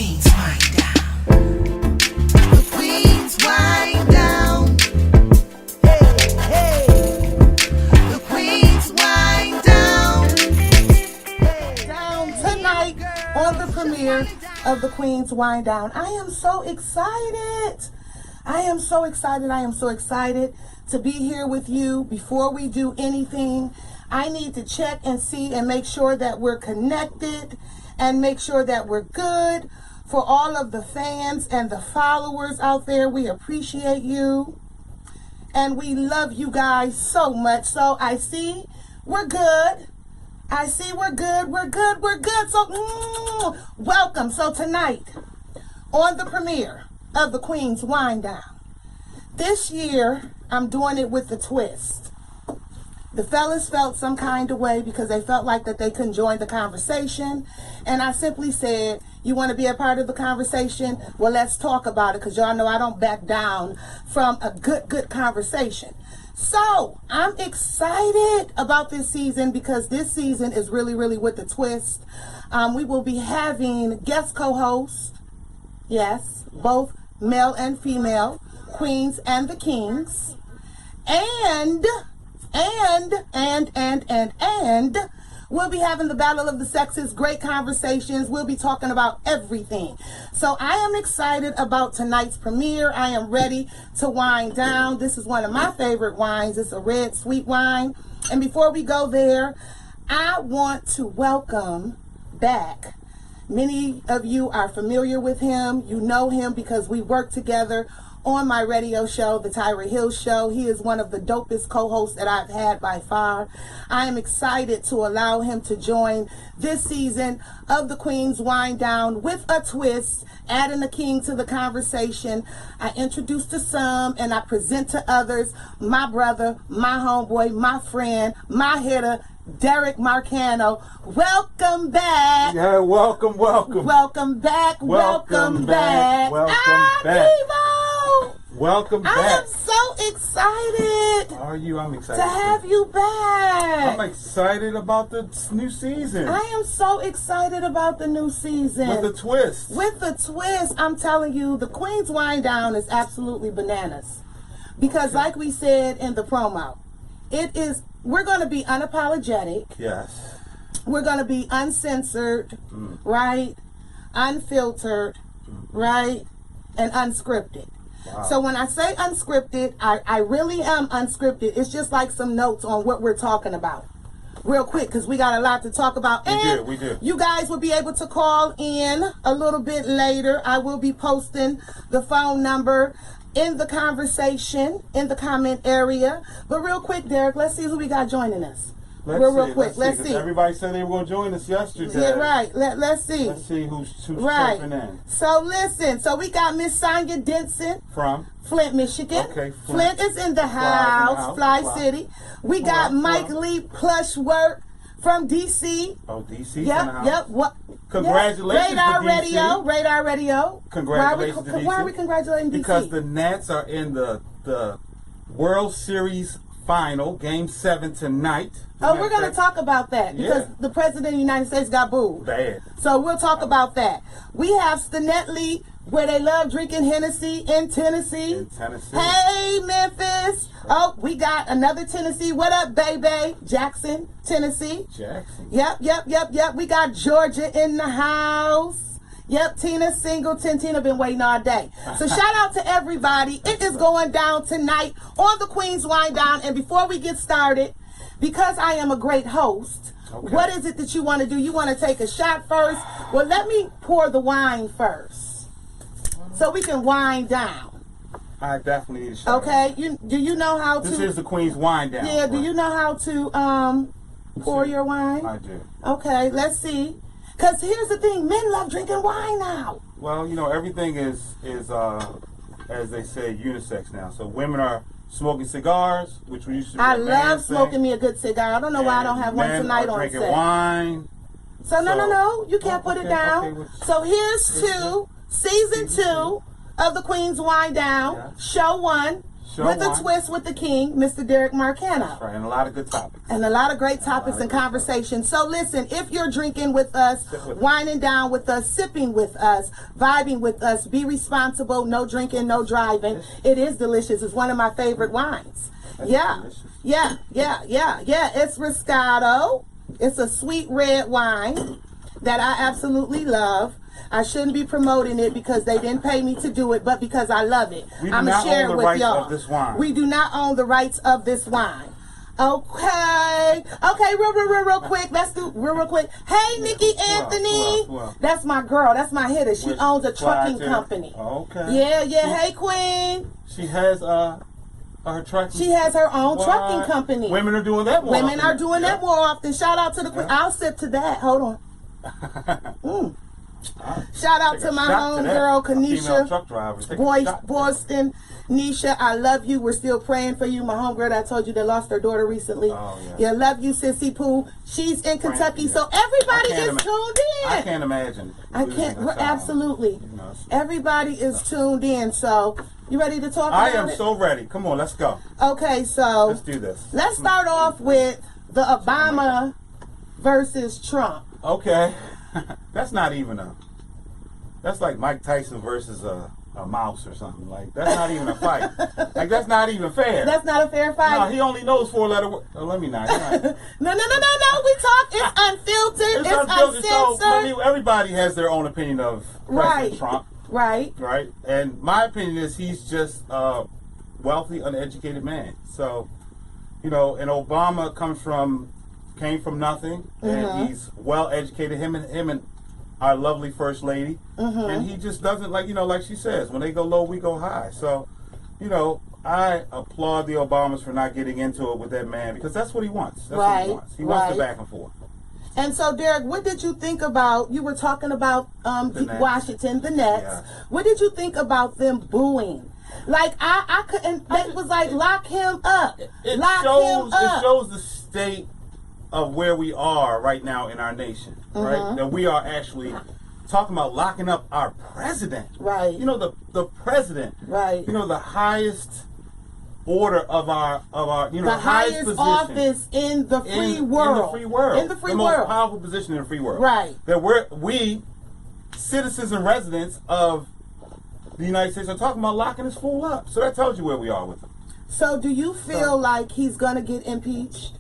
Queen's Wind Down. The Queen's Wind Down. Hey, hey. The Queen's Wind Down. Down tonight on the premiere of the Queen's Wind Down. I am so excited. I am so excited to be here with you. Before we do anything, I need to check and see and make sure that we're connected and make sure that we're good. For all of the fans and the followers out there, we appreciate you and we love you guys so much. So I see we're good. I see we're good. So welcome. So tonight on the premiere of the Queen's Wind Down, this year I'm doing it with a twist. The fellas felt some kind of way because they felt like that they couldn't join the conversation. And I simply said, you want to be a part of the conversation? Well, let's talk about it, because y'all know I don't back down from a good conversation. So I'm excited about this season because this season is really with a twist. We will be having guest co-hosts. Yes, both male and female, queens and the kings. And we'll be having the battle of the sexes, great conversations. We'll be talking about everything. So I am excited about tonight's premiere. I am ready to wind down. This is one of my favorite wines. It's a red sweet wine. And before we go there, I want to welcome back. Many of you are familiar with him. You know him because we work together on my radio show, the Tyra Show. He is one of the dopest co-hosts that I've had by far. I am excited to allow him to join this season of the Queen's Wind Down with a twist, adding the king to the conversation. I introduce to some and I present to others my brother, my homeboy, my friend, my hitter, Derek Marcano. Welcome back. Yeah, welcome. Welcome back. Welcome back. Welcome back. I am so excited. Are you? I'm excited to have you back. I'm excited about the new season. I am so excited about the new season. With the twist. With the twist, I'm telling you, the Queen's Wind Down is absolutely bananas. Because like we said in the promo, we're going to be unapologetic. Yes. We're going to be uncensored, right? Unfiltered, right? And unscripted. Wow. So when I say unscripted, I really am unscripted. It's just like some notes on what we're talking about. Real quick, because we got a lot to talk about. We do. You guys will be able to call in a little bit later. I will be posting the phone number in the conversation, in the comment area. But real quick, Derek, let's see who we got joining us. Real quick. Let's see. Everybody said they were going to join us yesterday. Yeah, right. Let's see. Let's see who's right. checking in. So listen. So we got Miss Sonia Denson from Flint, Michigan. Okay, Flint is in the house. Fly City. We got Mike Lee Plushwork from DC. Oh, DC. Yep. What? Congratulations Radar to DC. Radar Radio. Congratulations to DC. Why are we congratulating DC? Because the Nats are in the World Series final, Game 7 tonight. Oh, we're going to talk about that because the President of the United States got booed. Bad. So we'll talk about that. We have Stinnetly, where they love drinking Hennessy in Tennessee. Hey, Memphis. Oh, we got another Tennessee. What up, baby? Jackson, Tennessee. Yep. We got Georgia in the house. Yep, Tina Singleton. Tina been waiting all day. So shout out to everybody. It is going down tonight on the Queen's Wind Down. And before we get started, because I am a great host, what is it that you want to do? You want to take a shot first? Well, let me pour the wine first so we can wind down. I definitely need a shot. Okay. Do you know how to? This is the Queen's Wind Down. Yeah. Do you know how to pour your wine? I do. Okay. Let's see. Because here's the thing, men love drinking wine now. Well, everything is as they say, unisex now. So women are smoking cigars, which we used to be I love smoking me a good cigar. I don't know why I don't have one tonight on set. Drinking wine. So no. You can't put it down. So here's season two of the Queen's Wind Down. Show one. Show with wine. a twist with the king, Mr. Derek Marcano. That's right, and a lot of good topics. And a lot of great topics and conversations. So listen, if you're drinking with us, winding down with us, sipping with us, vibing with us, be responsible, no drinking, no driving. It is delicious. It's one of my favorite wines. Yeah. It's Riscato. It's a sweet red wine that I absolutely love. I shouldn't be promoting it because they didn't pay me to do it, but because I love it. I'm going to share it with y'all. We do not own the rights of this wine. Okay, real quick. Let's do real quick. Hey, Nikki Anthony. That's my girl. That's my hitter. She owns a trucking company. Okay. Yeah. Hey, Queen. She has her trucking. She has her own trucking company. Women are doing that more often. Women are doing that more often. Shout out to the Queen. I'll sip to that. Hold on. Shout out to my homegirl, Kanisha. Boston. Nisha, I love you. We're still praying for you. My homegirl that I told you that lost her daughter recently. Oh, yeah. Love you, Sissy Pooh. She's in Kentucky, so everybody is tuned in. I can't imagine. Absolutely. Everybody is tuned in, so you ready to talk about it? I am so ready. Come on, let's go. Okay, so let's do this. Let's start off with the Obama versus Trump. Okay. That's not even that's like Mike Tyson versus a mouse or something. Like, that's not even a fight. Like, that's not even fair. That's not a fair fight. No, he only knows 4-letter words. Oh, let me not. No. We talk. It's unfiltered. It's uncensored. So everybody has their own opinion of President Trump. Right. And my opinion is he's just a wealthy, uneducated man. So, and Obama came from nothing, and he's well educated. Him and our lovely first lady, and he just doesn't like she says, when they go low, we go high. So, I applaud the Obamas for not getting into it with that man, because that's what he wants. That's what he wants. He wants the back and forth. And so, Derek, what did you think about? You were talking about Washington, the Nets. Yeah. What did you think about them booing? Like, I couldn't. It was like, lock him up. It shows the state of where we are right now in our nation, right? That we are actually talking about locking up our president. Right. The president. Right. The highest order of our the highest position office in the free world. In the free world. Most powerful position in the free world. Right. That we citizens and residents of the United States are talking about locking this fool up. So that tells you where we are with him. So do you feel like he's going to get impeached?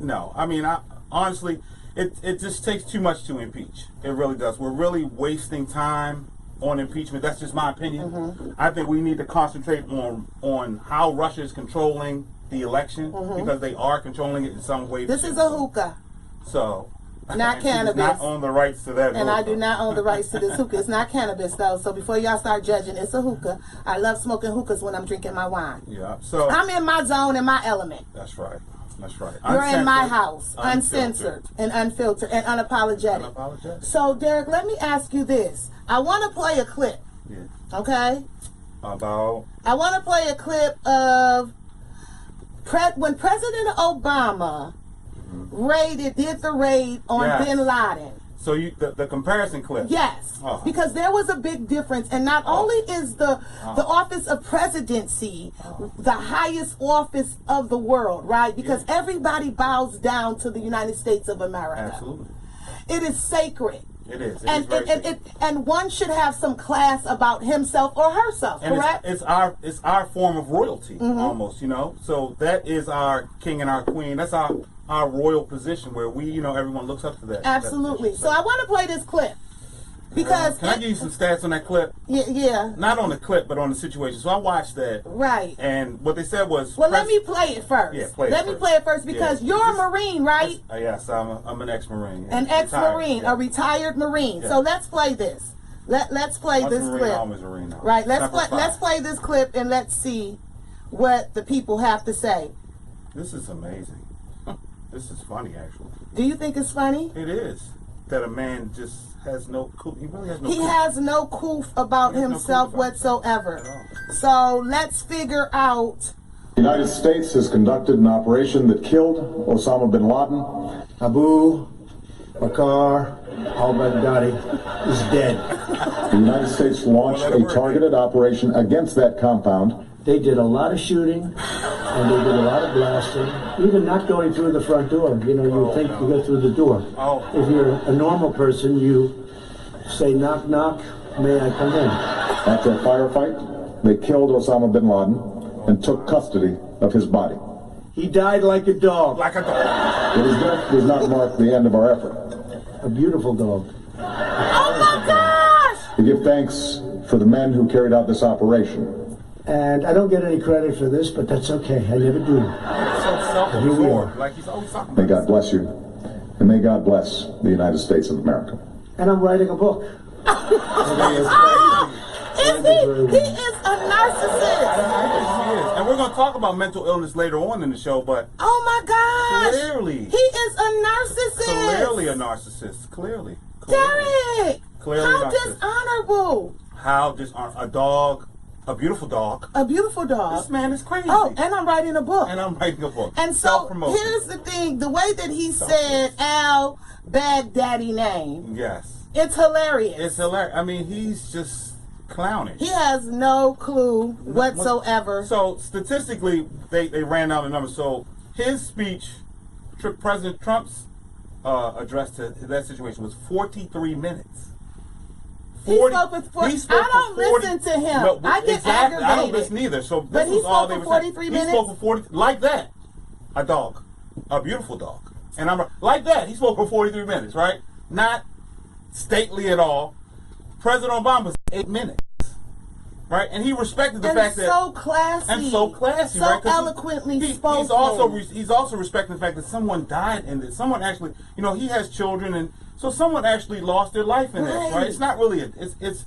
No. I mean, honestly, it just takes too much to impeach. It really does. We're really wasting time on impeachment. That's just my opinion. I think we need to concentrate on how Russia is controlling the election, because they are controlling it in some way. This is a hookah. So, not cannabis. She does not own the rights to that. And I do not own the rights to this hookah. It's not cannabis, though. So before y'all start judging, it's a hookah. I love smoking hookahs when I'm drinking my wine. Yeah. So I'm in my zone, in my element. That's right. You're in my house, uncensored and unfiltered and unapologetic. So, Derek, let me ask you this. I want to play a clip. Yeah. Okay? I want to play a clip of when President Obama did the raid on Bin Laden. So the comparison clip. Yes, because there was a big difference, and not only is the office of presidency the highest office of the world, right? Because everybody bows down to the United States of America. Absolutely, it is sacred. It is. And one should have some class about himself or herself, and correct? It's our form of royalty, almost. So that is our king and our queen. That's our royal position where we, everyone looks up to that. Absolutely. So I want to play this clip. Because can I give you some stats on that clip? Yeah. Not on the clip, but on the situation. So I watched that. Right. And what they said was... Well, let me play it first. Yeah, Let me play it first because you're a Marine, right? Yes, I'm an ex-Marine. An ex-Marine, a retired Marine. Yeah. So let's play this. Let's play this clip. Always Marine now. Right. Let's play this clip and let's see what the people have to say. This is amazing. This is funny, actually. Do you think it's funny? It is. That a man just has no he really has no He has no coof about himself whatsoever. So let's figure out. The United States has conducted an operation that killed Osama bin Laden. Abu Bakr al-Baghdadi is dead. The United States launched a targeted operation against that compound They did a lot of shooting, and they did a lot of blasting, even not going through the front door. You know, you would think you go through the door. If you're a normal person, you say, knock, knock, may I come in? After a firefight, they killed Osama bin Laden and took custody of his body. He died like a dog. Like a dog. But his death does not mark the end of our effort. A beautiful dog. Oh my gosh! We give thanks for the men who carried out this operation. And I don't get any credit for this, but that's okay. I never do. So self-absorbed, like he's always talking about. May God bless you, and may God bless the United States of America. And I'm writing a book. Is he? He is a narcissist. I guess he is. And we're going to talk about mental illness later on in the show, but Oh my gosh! clearly, He is a narcissist. clearly a narcissist. Clearly. Derek! Clearly How narcissist. dishonorable. How a dog, a beautiful dog. A beautiful dog. This man is crazy. Oh, and I'm writing a book. And I'm writing a book. And so Self-promotion. here's the thing: the way that he said Al Baghdadi name, Yes. it's hilarious. It's hilarious. I mean, he's just clownish. He has no clue whatsoever. So statistically, they ran out the numbers. So his speech, President Trump's address to that situation was 43 minutes. He spoke for 40. I don't listen to him. No, I get aggravated. I don't listen either. So this But he was all spoke they for were 43 saying. minutes? He spoke for 40, like that. A dog, a beautiful dog, and I'm like that. He spoke for 43 minutes, right? Not stately at all. President Obama's 8 minutes, right? And he respected the fact that so classy. and so classy, so right? 'Cause eloquently spoken. He's also respecting the fact that someone died in this. Someone actually, you know, he has children, and so someone actually lost their life in this, Right. right? It's not really it's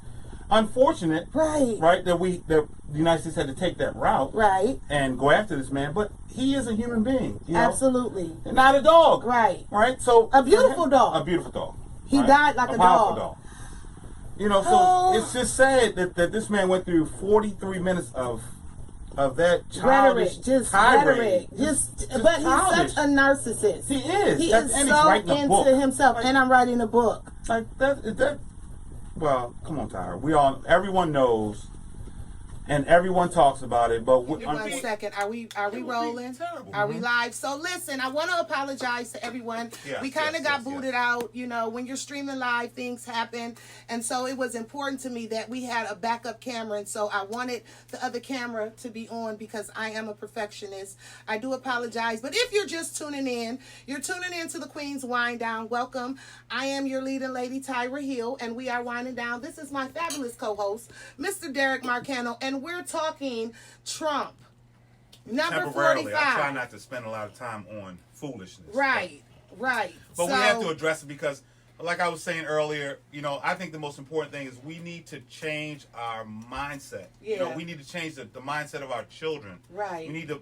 unfortunate, Right. that the United States had to take that route, Right. and go after this man. But he is a human being, you know? Absolutely. And not a dog, Right. Right. So A beautiful dog. a beautiful dog. He right? died like a powerful dog. You know, so Oh. it's just sad that this man went through 43 minutes of that childish Rhetoric, just tirade. rhetoric, but he's childish. such a narcissist. He is. He And is he's so writing a into book. himself, and I'm writing a book. Like that. Well, come on, Tyra. Everyone knows, and everyone talks about it. But 1 second, are we rolling? terrible. Are we live? So listen, I want to apologize to everyone. Yes, we kind of yes, got yes, booted out. You know, when you're streaming live, things happen, and so it was important to me that we had a backup camera, and so I wanted the other camera to be on because I am a perfectionist. I do apologize, but if you're just tuning in, you're tuning in to the Queen's Wind Down. Welcome. I am your leading lady, Tyra Hill, and we are winding down. This is my fabulous co-host, Mr. Derek Marcano, and we're talking Trump. Number Temporarily, 45. I try not to spend a lot of time on foolishness. Right. But we have to address it because, like I was saying earlier, you know, I think the most important thing is we need to change our mindset. You know, Yeah. we need to change the mindset of our children. Right. We need to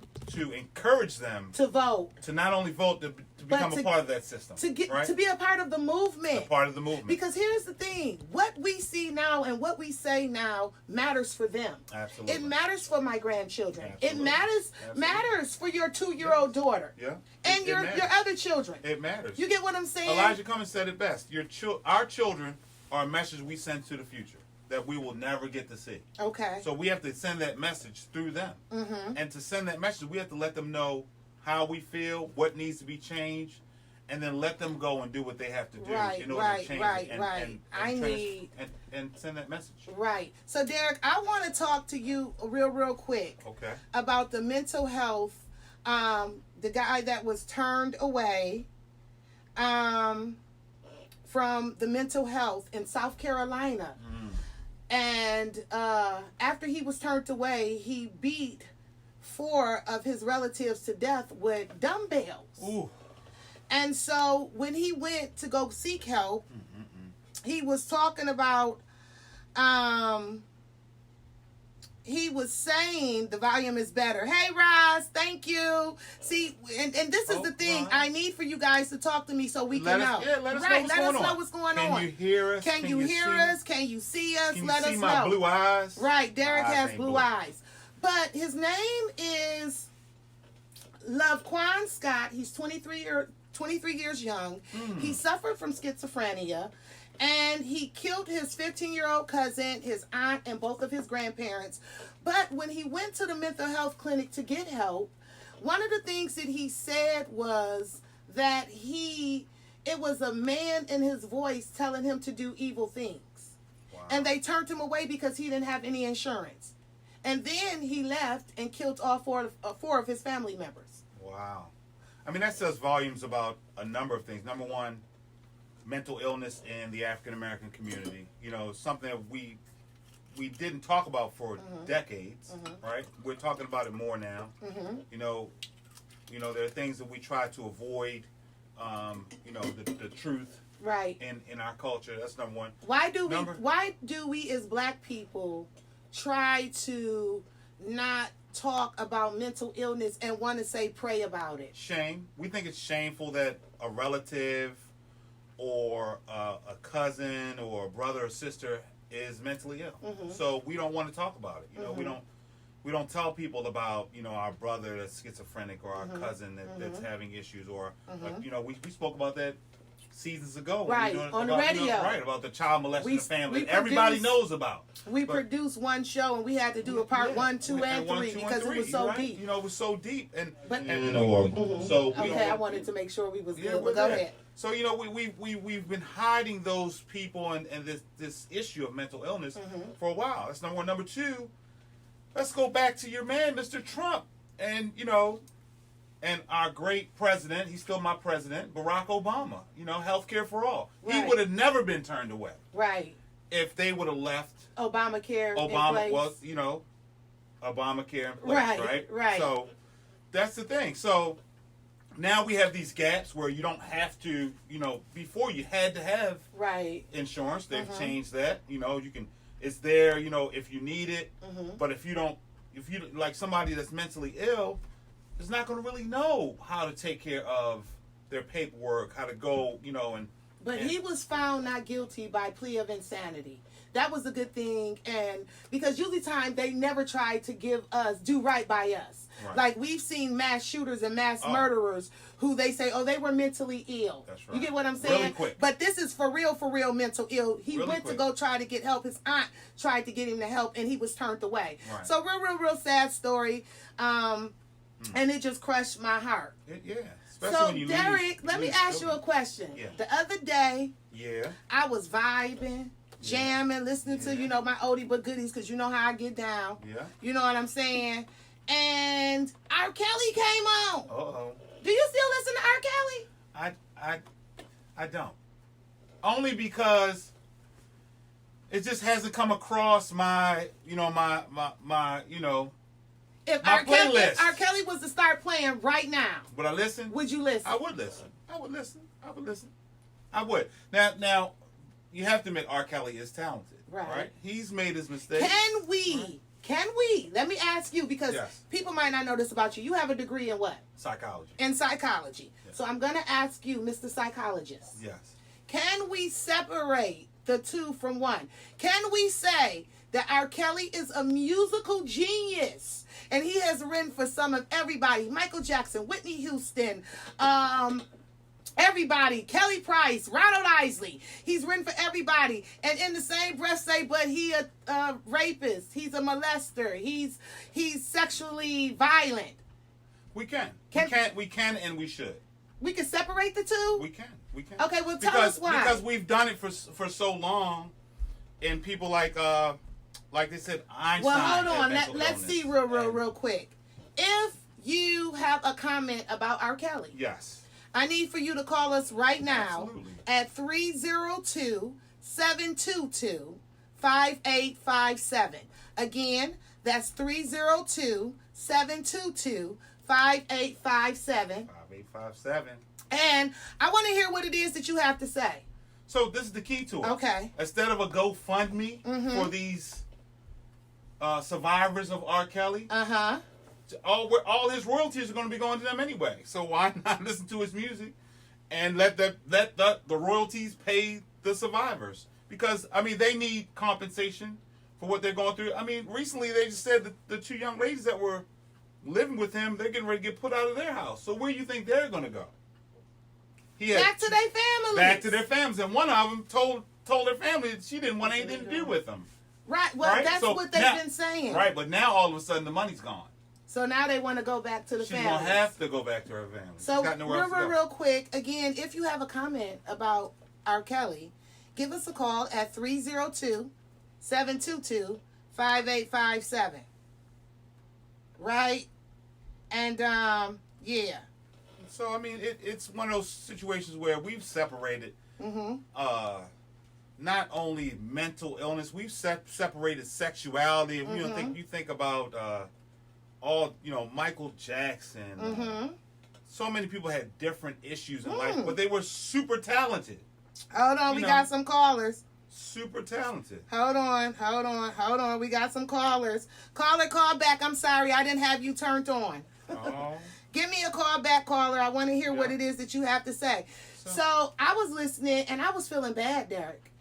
encourage them to vote, to not only vote, to become to- a part of that system. to get right? to be a part of the movement. a part of the movement. Because here's the thing, what we see now and what we say now matters for them. Absolutely. It matters for my grandchildren. Absolutely. It matters for your 2-year-old daughter. Yeah. And It your matters. other children. It matters. You get what I'm saying? Elijah Cummings said it best. Our children are a message we send to the future that we will never get to see. Okay. So we have to send that message through them. Mm-hmm. And to send that message, we have to let them know how we feel, what needs to be changed, and then let them go and do what they have to do Right, in order right, to change right, it right. I need- and send that message. Right. So Derek, I want to talk to you real quick. Okay. About the mental health, the guy that was turned away from the mental health in South Carolina. And after he was turned away, he beat 4 of his relatives to death with dumbbells. Ooh. And so when he went to go seek help, he was talking about, he was saying the volume is better. Hey, Roz, thank you. See, and this is the thing. Roz. I need for you guys to talk to me so we Let can us- know. yeah, let us know right, what's let going us know on. what's going Can on. you hear us? Can you hear see- us? Can you see us? Can you Let see us my know. blue eyes? Right, Derek My eyes has ain't blue eyes. But his name is Lovequan Scott. He's 23 years young. He suffered from schizophrenia. And he killed his 15-year-old cousin, his aunt, and both of his grandparents. But when he went to the mental health clinic to get help, one of the things that he said was that it was a man in his voice telling him to do evil things. Wow. And they turned him away because he didn't have any insurance. And then he left and killed all four of his family members. Wow. I mean, that says volumes about a number of things. Number one, mental illness in the African American community. You know, something that we didn't talk about for decades, right? We're talking about it more now. You know, there are things that we try to avoid. You know, the truth, right? In our culture, that's number one. Why do we as Black people try to not talk about mental illness and want to say pray about it? Shame. We think it's shameful that a relative or a cousin or a brother or sister is mentally ill. So we don't want to talk about it. You know, we don't tell people about, you know, our brother that's schizophrenic or our cousin that's having issues or you know, we spoke about that seasons ago. Right, on the radio. You know, right, about the child molesting the family that everybody knows about. We produced one show and we had to do a part 1, 2, and 3 because it was so deep. You know, it was so deep. So I wanted to make sure we was good. But go ahead. So, you know, we've been hiding those people and this issue of mental illness for a while. That's number one. Number two, let's go back to your man, Mr. Trump. And, you know, and our great president, he's still my president, Barack Obama. You know, healthcare for all. Right. He would have never been turned away. Right. If they would have left Obamacare in place. Well, you know, Obamacare in place, right? So that's the thing. So now we have these gaps where you don't have to, you know, before you had to have insurance. They've changed that. You know, you can, it's there, you know, if you need it. But if you like somebody that's mentally ill, is not going to really know how to take care of their paperwork, how to go, you know, But he was found not guilty by plea of insanity. That was a good thing, and because usually they never try to do right by us. Right. Like we've seen mass shooters and mass murderers who they say, they were mentally ill. That's right. You get what I'm saying? Really quick. But this is for real mental ill. He went to go try to get help. His aunt tried to get him to help, and he was turned away. Right. So real sad story. And it just crushed my heart. So, Derek, let me ask you a question. Yeah. The other day, I was vibing, jamming, listening to, you know, my oldie but goodies, because you know how I get down. Yeah. You know what I'm saying? And R. Kelly came on. Uh-oh. Do you still listen to R. Kelly? I don't. Only because it just hasn't come across my, you know, my you know, If R. Kelly was to start playing right now, would I listen? Would you listen? I would listen. I would. Now, you have to admit R. Kelly is talented, right? He's made his mistakes. Can we? Let me ask you, because people might not know this about you. You have a degree in what? Psychology. In psychology. Yes. So I'm going to ask you, Mr. Psychologist. Yes. Can we separate the two from one? Can we say that R. Kelly is a musical genius and he has written for some of everybody? Michael Jackson, Whitney Houston, everybody, Kelly Price, Ronald Isley. He's written for everybody. And in the same breath say, but he a rapist. He's a molester. He's sexually violent. We can and we should. We can separate the two? We can. Okay, well tell us why. Because we've done it for so long, and people like they said, Einstein. Well, hold on. Let's see real quick. If you have a comment about R. Kelly. Yes. I need for you to call us right now at 302-722-5857. Again, that's 302-722-5857. 5857. And I want to hear what it is that you have to say. So this is the key to it. Okay. Instead of a GoFundMe for these survivors of R. Kelly, all his royalties are going to be going to them anyway. So why not listen to his music and let the royalties pay the survivors? Because I mean, they need compensation for what they're going through. I mean, recently they just said that the two young ladies that were living with him, they're getting ready to get put out of their house. So where do you think they're going to go? Back to their families. Back to their families. And one of them told told her family that she didn't want anything to do with them. Right. Well, that's what they've been saying. Right, but now all of a sudden the money's gone. So now they want to go back to the family. She's going to have to go back to her family. So real quick, again, if you have a comment about R. Kelly, give us a call at 302-722-5857. Right? And, yeah. So, I mean, it's one of those situations where we've separated not only mental illness, we've separated sexuality. You think about Michael Jackson. So many people had different issues in life, but they were super talented. Hold on, we got some callers. Super talented. Hold on. We got some callers. Caller, call back. I'm sorry, I didn't have you turned on. Oh. Give me a call back, caller. I want to hear what it is that you have to say. So I was listening, and I was feeling bad, Derek.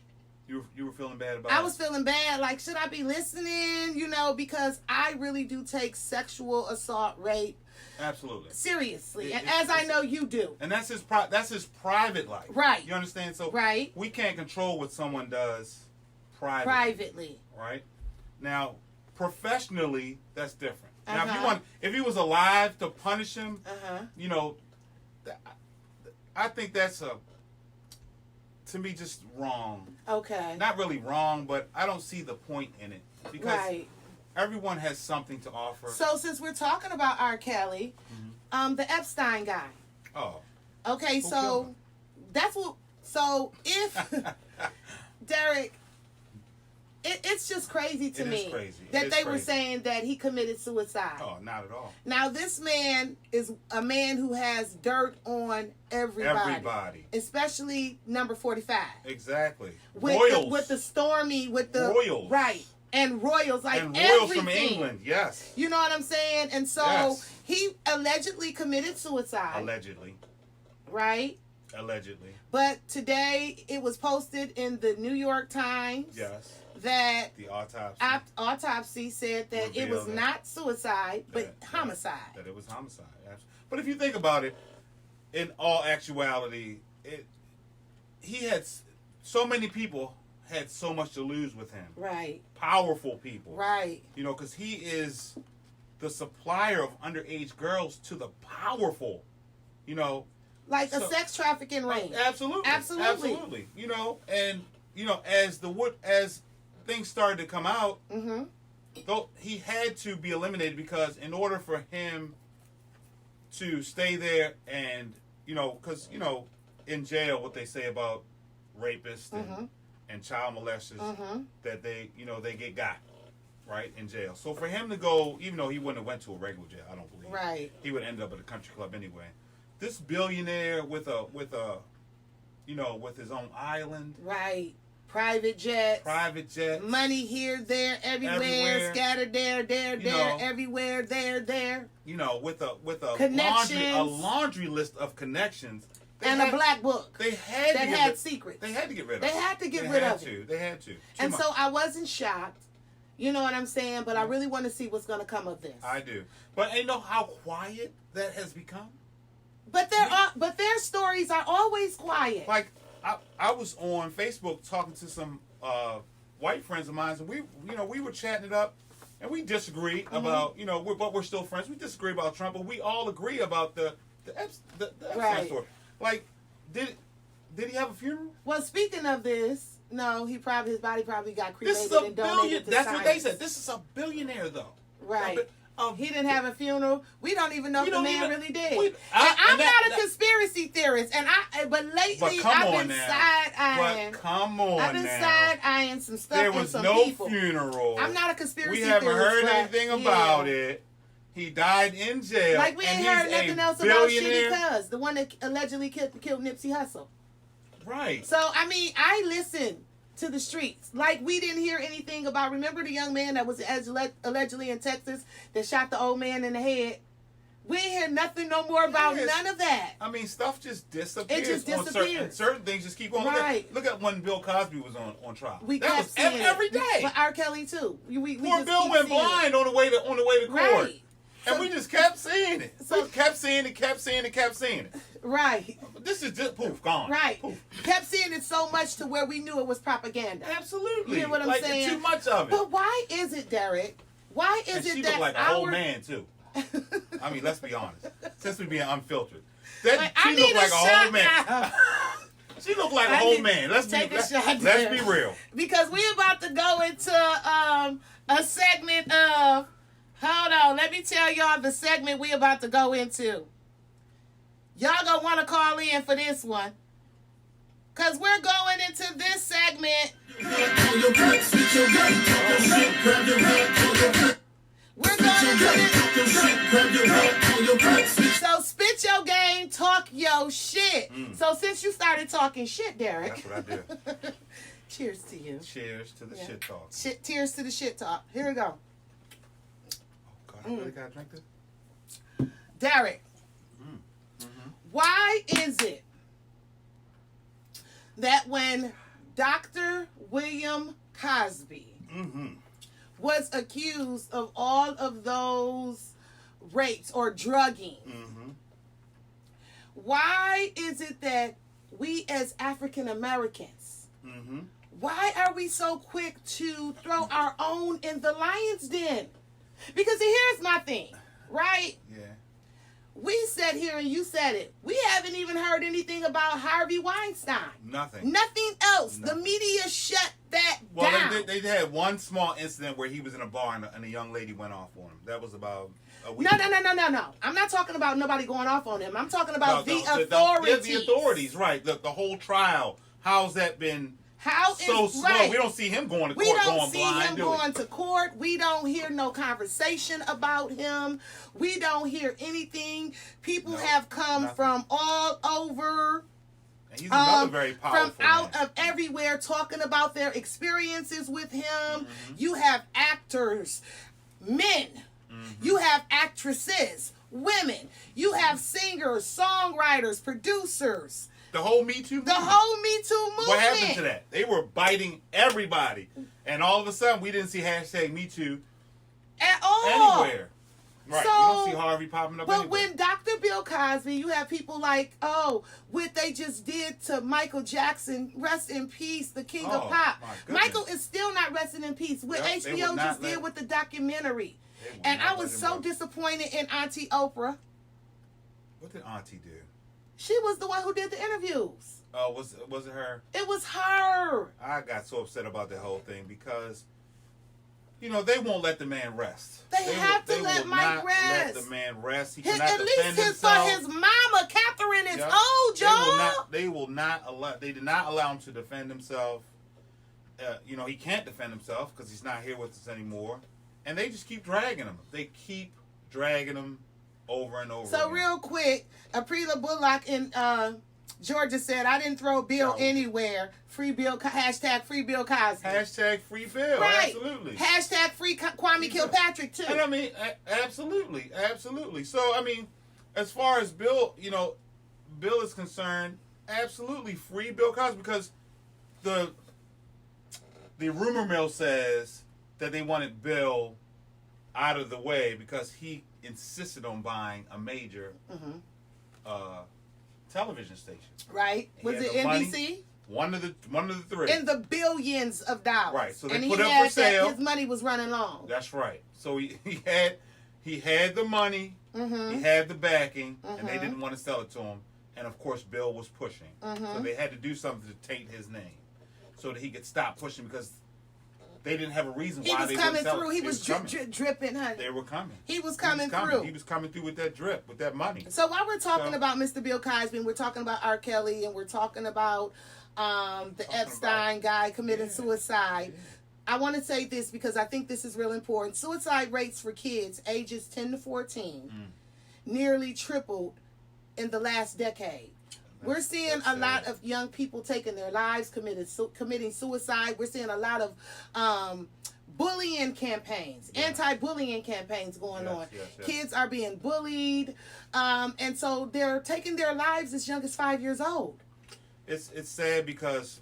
You were feeling bad about it? I was feeling bad. Like, should I be listening? Because I really do take sexual assault, rape, absolutely seriously, and as I know you do. And that's his private life, right? You understand? So right, we can't control what someone does privately. Right now, professionally, that's different. Now, if he was alive to punish him, I think that's to me just wrong. Okay. Not really wrong, but I don't see the point in it because everyone has something to offer. So since we're talking about R. Kelly, the Epstein guy. Oh. Okay, so that's what. So if Derek, it's just crazy to me that they were saying that he committed suicide. Oh, not at all. Now this man is a man who has dirt on everybody. Especially number 45. Exactly. Royals. With the Stormy, with the Royals. Right. And Royals, like and Royals everything. from England, yes. You know what I'm saying? And so he allegedly committed suicide. Allegedly. Right? Allegedly. But today it was posted in the New York Times. Yes. That the autopsy said that it was not suicide, but homicide. That it was homicide. But if you think about it, in all actuality, he had so many people had so much to lose with him. Right. Powerful people. Right. Because he is the supplier of underage girls to the powerful. Like a sex trafficking ring. Absolutely. And as things started to come out, though he had to be eliminated because in order for him to stay there and because in jail what they say about rapists and child molesters that they got right in jail. So for him to go, even though he wouldn't have went to a regular jail, I don't believe. Right. He would end up at a country club anyway. This billionaire with his own island. Right. Private jets. Money here, there, everywhere. Scattered there, everywhere, there. With a laundry list of connections. And a black book. They had secrets. They had to get rid of it. They had to get rid of it. They had to. And so I wasn't shocked. You know what I'm saying? But I really want to see what's going to come of this. I do. But you know how quiet that has become? But their stories are always quiet. Like I was on Facebook talking to some white friends of mine, and we were chatting it up, and we disagree about but we're still friends. We disagree about Trump, but we all agree about the Epstein story. Like, did he have a funeral? Well, speaking of this, no, his body probably got cremated. This is a and donated to That's science. what they said. This is a billionaire, though. Right. He didn't have a funeral. We don't even know if the man really did. I'm not a conspiracy theorist, but lately I've been side-eyeing. I've been side-eyeing some stuff. There was no funeral. I'm not a conspiracy theorist. We haven't heard anything about it. He died in jail. Like we ain't heard nothing else about Shitty Cuz, the one that allegedly killed Nipsey Hussle. Right. So I mean, I listened to the streets. Like we didn't hear anything about. Remember the young man that was allegedly in Texas that shot the old man in the head? We ain't hear nothing no more about none of that. I mean, stuff just disappears. It just disappears. Certain things just keep on. Right. Look at when Bill Cosby was on trial. That was every day. But R. Kelly too. Poor Bill went blind on the way to court. Right. And we just kept seeing it. So we kept seeing it. Right. This is just poof, gone. Right. Poof. Kept seeing it so much to where we knew it was propaganda. Absolutely. You know what I'm like, saying? Too much of it. But why is it, Derek? Why is and it she that looked like a old man too? I mean, let's be honest. Since we being unfiltered, she looked like a old man. She looked like a old man. Let's be real. Because we about to go into a segment of. Hold on, let me tell y'all the segment we about to go into. Y'all gonna want to call in for this one. Because we're going into this segment. We're going into this. So spit your game, talk your shit. So since you started talking shit, Derek. That's what I did. Cheers to you. Cheers to the shit talk. Cheers to the shit talk. Here we go. I really gotta drink this? Derek, why is it that when Dr. William Cosby was accused of all of those rapes or drugging, why is it that we as African Americans, why are we so quick to throw our own in the lion's den? Because here's my thing, right? Yeah. We said here and you said it. We haven't even heard anything about Harvey Weinstein. Nothing. Nothing else. The media shut that down. Well, they had one small incident where he was in a bar and a young lady went off on him. That was about a week ago. No. I'm not talking about nobody going off on him. I'm talking about the authorities. The authorities, right. The whole trial. How's that been... slow? Right. We don't see him going to court. We don't see him going to court. We don't hear no conversation about him. We don't hear anything. People have come from all over. And he's another very powerful from out of everywhere talking about their experiences with him. You have actors, men. You have actresses, women. You have singers, songwriters, producers. The whole Me Too movement. The whole Me Too movement. What happened to that? They were biting everybody. And all of a sudden, we didn't see hashtag Me Too at all. Anywhere. Right. So, you don't see Harvey popping up but anywhere. when Dr. Bill Cosby, you have people like, what they just did to Michael Jackson, rest in peace, the king of pop. Michael is still not resting in peace. What HBO just did with the documentary. And I was so disappointed in Auntie Oprah. What did Auntie do? She was the one who did the interviews. Oh, was it her? It was her. I got so upset about that whole thing because, they won't let the man rest. They have to let Mike rest. Let the man rest. He cannot defend himself. At least his mama, Catherine, is old, y'all. They will not allow. They did not allow him to defend himself. He can't defend himself because he's not here with us anymore. And they just keep dragging him. They keep dragging him over and over. So again. Real quick, Aprila Bullock in Georgia said, "I didn't throw Bill anywhere. Free Bill. Hashtag Free Bill Cosby. Hashtag Free Bill. Right. Absolutely. Hashtag Free Kwame Kilpatrick too. And I mean, absolutely. So I mean, as far as Bill, Bill is concerned, absolutely free Bill Cosby because the rumor mill says that they wanted Bill out of the way because he insisted on buying a major television station. Right? Was it NBC? Money, one of the three. In the billions of dollars. Right. So they and put up for sale. His money was running long. That's right. So he had the money, he had the backing, and they didn't want to sell it to him. And of course, Bill was pushing. So they had to do something to taint his name so that he could stop pushing because they didn't have a reason why they wouldn't sell it. He was dripping, honey. They were coming. He was coming through. He was coming through with that drip, with that money. So while we're talking about Mr. Bill Cosby, and we're talking about R. Kelly, and we're talking about the Epstein guy committing suicide, I want to say this because I think this is real important. Suicide rates for kids ages 10 to 14 nearly tripled in the last decade. We're seeing a lot of young people taking their lives, committing suicide. We're seeing a lot of bullying campaigns, anti-bullying campaigns going on. Kids are being bullied, and so they're taking their lives as young as 5 years old. It's sad because,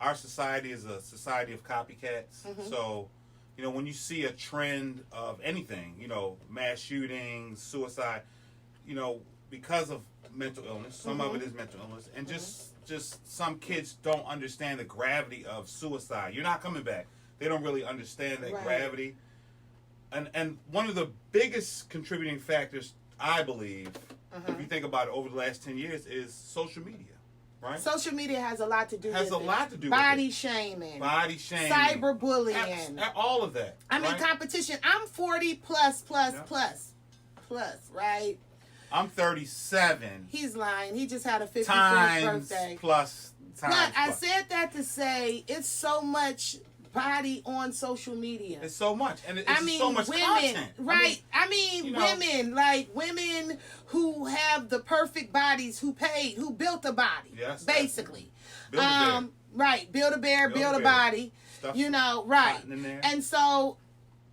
our society is a society of copycats. So, when you see a trend of anything, mass shootings, suicide, because of mental illness. Some of it is mental illness, and just some kids don't understand the gravity of suicide. You're not coming back. They don't really understand that gravity. And one of the biggest contributing factors, I believe, if you think about it over the last 10 years, is social media. Right? Social media has a lot to do with it. Body shaming. Body shaming. Cyberbullying. All of that. I mean, competition. I'm 40 plus, right? I'm 37. He's lying. He just had a 55th birthday. Plus. I said that to say it's so much body on social media. It's so much. And it's so much content. Right. Women who have the perfect bodies, who built a body. Yes. Basically. Build a bear. Right. Build a bear, build a body. Stuff right. In there. And so,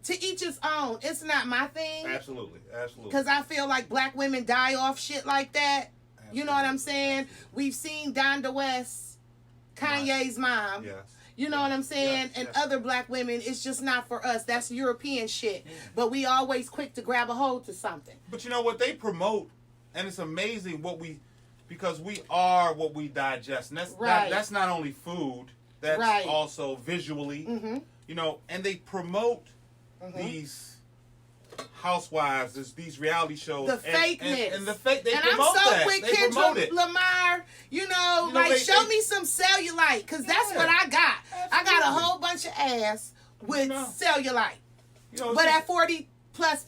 to each his own. It's not my thing. Absolutely. Because I feel like black women die off shit like that. Absolutely. You know what I'm saying? We've seen Donda West, Kanye's mom. Yes. You know what I'm saying? And other black women, it's just not for us. That's European shit. Yeah. But we always quick to grab a hold to something. But you know what they promote, and it's amazing because we are what we digest. And that's not only food, that's also visually. You know, and they promote these housewives, these reality shows, the fakeness, and the fake. They and promote I'm so that. with They promote it. Lamar. Show me some cellulite, because that's what I got. Absolutely. I got a whole bunch of ass with cellulite. But at 40 plus,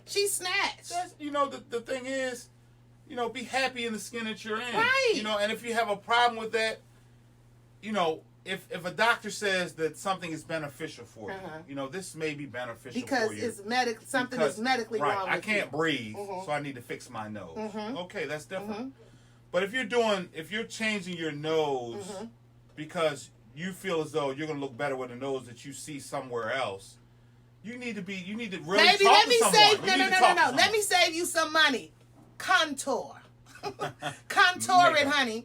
she snatched. The thing is, be happy in the skin that you're in. Right. And if you have a problem with that, if a doctor says that something is beneficial for you, this may be beneficial because for you. It's something is medically wrong with I can't breathe, so I need to fix my nose. Okay, that's different. But if you're changing your nose because you feel as though you're going to look better with a nose that you see somewhere else, you need to really Baby, talk to someone. No. Let me save you some money. Contour. Contour it, honey.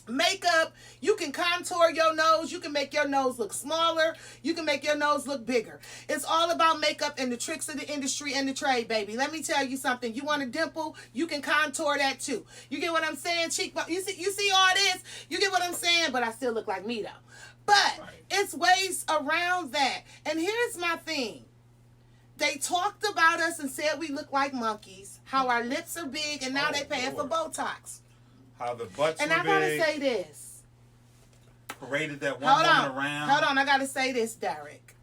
Makeup, you can contour your nose, you can make your nose look smaller, you can make your nose look bigger. It's all about makeup and the tricks of the industry and the trade, baby. Let me tell you something. You want a dimple, you can contour that too. You get what I'm saying? Cheekbone. You see all this? You get what I'm saying? But I still look like me though. But it's ways around that. And here's my thing. They talked about us and said we look like monkeys, how our lips are big, and now they're paying for Botox. How the butts and were I gotta big. say this. Paraded that one woman around. Hold on, I gotta say this, Derek.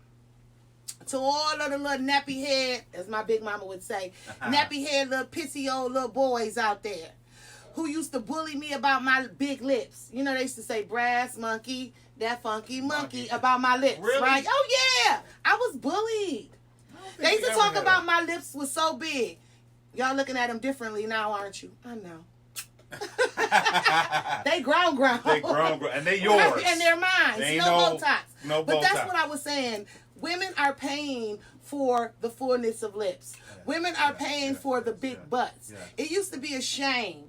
To all of the little nappy head, as my big mama would say, nappy head little pissy old little boys out there who used to bully me about my big lips. They used to say brass monkey, that funky monkey about my lips. Really? Right? Oh yeah. I was bullied. They used to talk about my lips was so big. Y'all looking at them differently now, aren't you? I know. They grown. They grown, and they yours. And they're mine. No Botox. No but Botox. That's what I was saying. Women are paying for the fullness of lips. Women are paying for the big butts. It used to be a shame.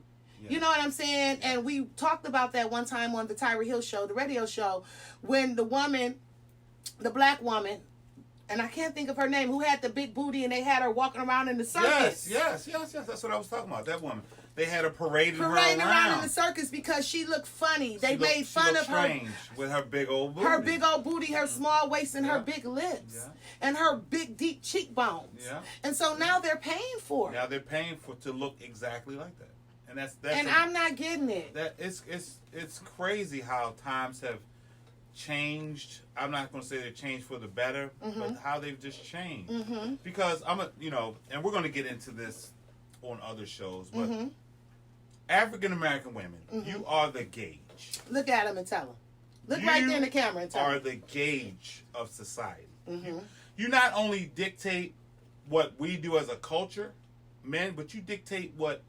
You know what I'm saying? And we talked about that one time on the Tyra Hill show, the radio show, when the black woman, and I can't think of her name, who had the big booty and they had her walking around in the circus. Yes. That's what I was talking about. That woman. They had her parading around in the circus because she looked funny. They made fun of her with her big old booty. Her big old booty, her small waist, and her big lips, and her big deep cheekbones. Yeah. And so now they're paying for it. Now they're paying to look exactly like that, and that's. And I'm not getting it. That it's crazy how times have changed. I'm not going to say they've changed for the better, but how they've just changed. Because and we're going to get into this on other shows, but. African American women, you are the gauge. Look at them and tell them. Look right there in the camera and tell them. You are the gauge of society. You not only dictate what we do as a culture, men, but you dictate what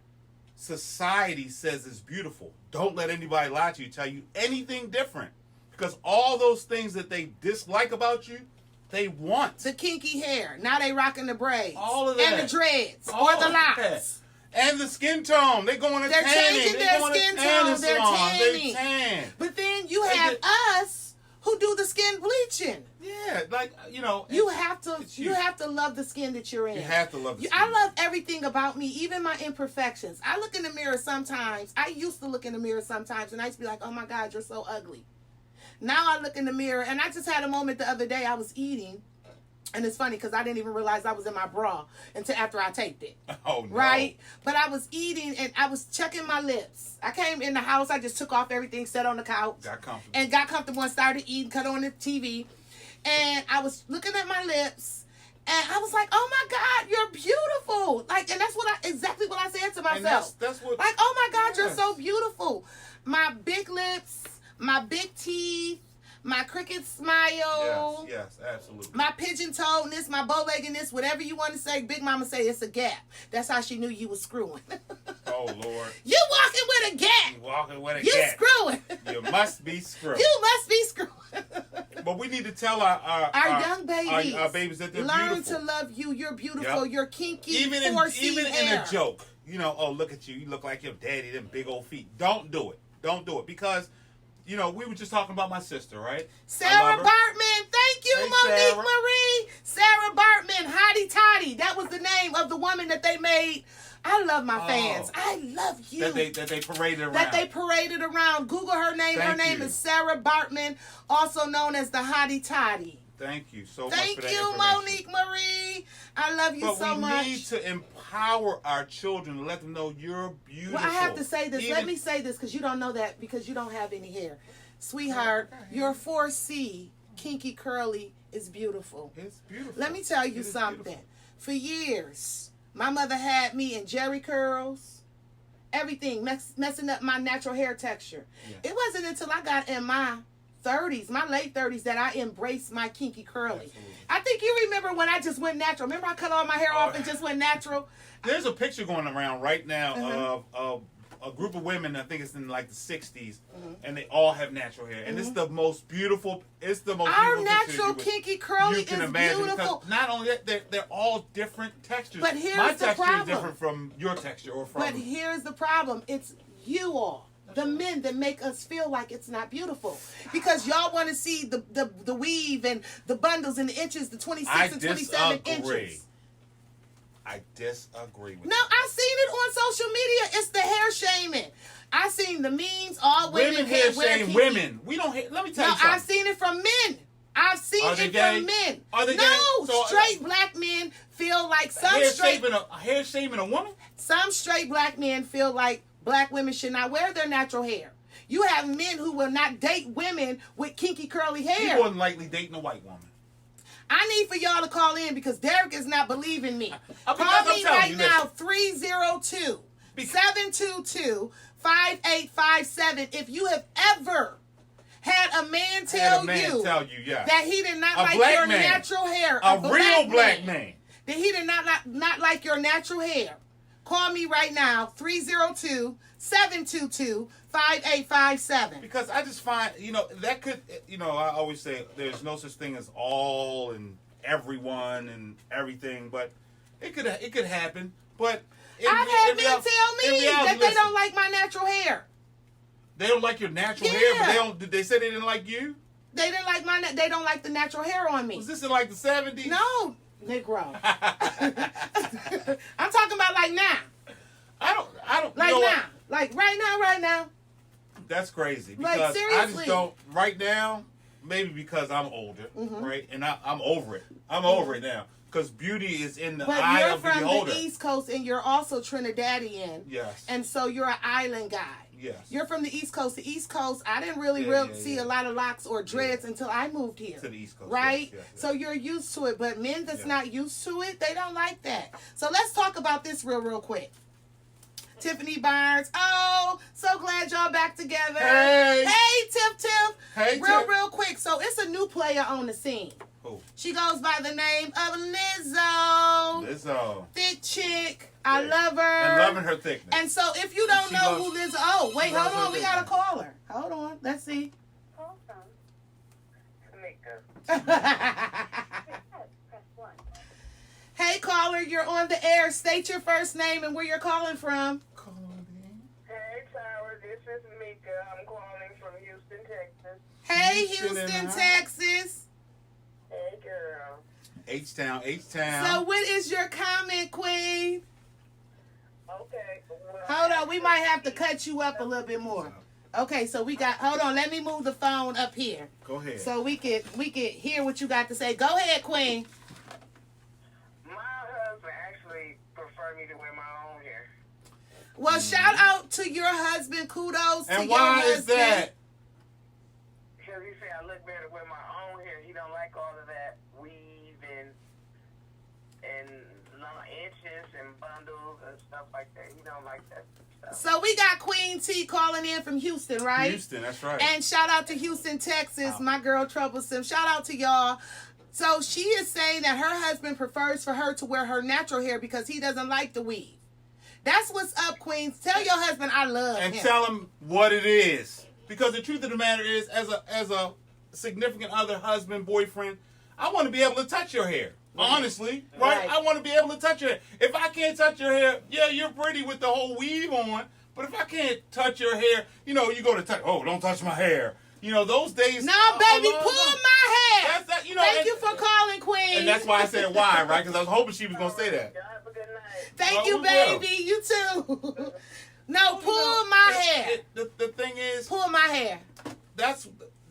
society says is beautiful. Don't let anybody lie to you, tell you anything different. Because all those things that they dislike about you, they want. The kinky hair. Now they rocking the braids. All of that. And the dreads. Or the locks. And the skin tone. They're going to They're tanning. Changing their skin tone. They're tanning. They tan. But then you have us who do the skin bleaching. Yeah. Yeah, like, you know. You have to love the skin that you're in. You have to love the skin. I love everything about me, even my imperfections. I look in the mirror sometimes. I used to look in the mirror sometimes, and I used to be like, oh my God, you're so ugly. Now I look in the mirror, and I just had a moment the other day. I was eating, and it's funny because I didn't even realize I was in my bra until after I taped it. Oh, no. Right? But I was eating, and I was checking my lips. I came in the house. I just took off everything, sat on the couch. Got comfortable. And got comfortable and started eating, cut on the TV. And I was looking at my lips, and I was like, "Oh my God, you're beautiful!" Like, and that's exactly what I said to myself. And that's what. Like, oh my God, you're so beautiful. My big lips, my big teeth, my cricket smile. Yes, absolutely. My pigeon-toedness, my bow-leggedness, whatever you want to say. Big Mama say it's a gap. That's how she knew you was screwing. Oh Lord. You walking with a gap. You walking with a you gap. You screwing. You must be screwing. You must be screwing. But we need to tell our young babies, our babies that they're learn beautiful. to love you. You're beautiful. Yep. You're kinky. Even in hair. a joke, you know, oh look at you, you look like your daddy, them big old feet. Don't do it. Don't do it because, you know, we were just talking about my sister, right? Sarah Bartman. Thank you, Hey, Monique Sarah. Marie. Sarah Bartman, Hottie Toddy. That was the name of the woman that they made. I love my fans. I love you. That they paraded around. That they paraded around. Google her name. Her name is Sarah Bartman, also known as the Hottie Toddy. Thank you so much Thank for that you, information. Monique Marie. I love you so much. But we need to empower our children and let them know you're beautiful. Well, I have to say this. Let me say this because you don't know that because you don't have any hair. Sweetheart, your 4C, kinky curly, is beautiful. It's beautiful. Let me tell you something. Beautiful. For years, my mother had me in jerry curls, everything, messing up my natural hair texture. Yeah. It wasn't until I got in my 30s, my late 30s, that I embraced my kinky curly. Absolutely. I think you remember when I just went natural. Remember I cut all my hair off and just went natural? There's a picture going around right now of a group of women, I think it's in like the 60s, and they all have natural hair. And it's the most beautiful, Our natural kinky curly is beautiful. Not only that, they're all different textures. But here's my the texture problem. is different from your texture or from. But here's the problem. It's you all. The men that make us feel like it's not beautiful. Because y'all want to see the weave and the bundles and the inches, the 26 and 27 inches. I disagree with No, I seen it on social media. It's the hair shaming. I seen the memes. All women hair wear shame kinky. women. We don't. Let me tell you something. I've seen it from men. I've seen it from men. Are they no, gay? So, straight black men feel like hair shaming a woman. Some straight black men feel like black women should not wear their natural hair. You have men who will not date women with kinky curly hair. He wasn't likely dating a white woman. I need for y'all to call in because Derek is not believing me. Call me right now, 302-722-5857. If you have ever had a man tell you that he did not like your natural hair. A real black man. That he did not like your natural hair. Call me right now, 302-722-5857. Because I just find, that could, I always say there's no such thing as all and everyone and everything, but it could happen. But I've had men tell me that they don't like my natural hair. They don't like your natural hair, but they said they didn't like you? They didn't like they don't like the natural hair on me. Was this in like the 70s? No. Negro. I'm talking about like now. I don't like now. Like right now. That's crazy. Like, because seriously. I just don't right now, maybe because I'm older, right? And I'm over it. I'm over it now. Because beauty is in the eye of the beholder. But you're from the East Coast and you're also Trinidadian. Yes. And so you're an island guy. Yes. You're from the East Coast. The East Coast, I didn't really see a lot of locks or dreads until I moved here. To the East Coast. Right? Yes. So you're used to it. But men that's not used to it, they don't like that. So let's talk about this real quick. Tiffany Barnes. Oh, so glad y'all back together. Hey. Hey, Tiff. Hey, real quick. So it's a new player on the scene. Who? She goes by the name of Lizzo. Thick chick. I love her. And loving her thickness. And so if you don't know who Lizzo... Oh, wait, hold on. We got to call her. Hold on. Let's see. Hold on. Tamika. Hey, caller. You're on the air. State your first name and where you're calling from. Hey, Tyra. This is Mika. I'm calling from Houston, Texas. Hey, Houston, Texas. Hey, H-Town, H-Town. So what is your comment, Queen? Okay. Well, Hold on, we might have to cut you up a little bit more. Okay, so we got, hold on, let me move the phone up here. Go ahead. So we could hear what you got to say. Go ahead, Queen. my husband actually prefer me to wear my own hair. Well, shout out to your husband. Kudos to And your why husband. is that? Because he said I look better with my own hair. He don't like all of that weave and long inches and bundles and stuff like that. He don't like that stuff. So we got Queen T calling in from Houston, right? Houston, that's right. And shout out to Houston, Texas, my girl Troublesome. Shout out to y'all. So she is saying that her husband prefers for her to wear her natural hair because he doesn't like the weave. That's what's up, Queens. Tell your husband I love him. And tell him what it is. Because the truth of the matter is, as a significant other, husband, boyfriend, I want to be able to touch your hair. Honestly, right? I want to be able to touch your hair. If I can't touch your hair, yeah, you're pretty with the whole weave on. But if I can't touch your hair, you know, you go to touch, oh, don't touch my hair. You know, those days. No, baby, pull my hair. That's that, you know, Thank you for calling, Queen. And that's why I said why, right? Because I was hoping she was going to say that. Y'all have a good night. Thank Oh, you, we baby. You too. No, pull my hair. The thing is, Pull my hair.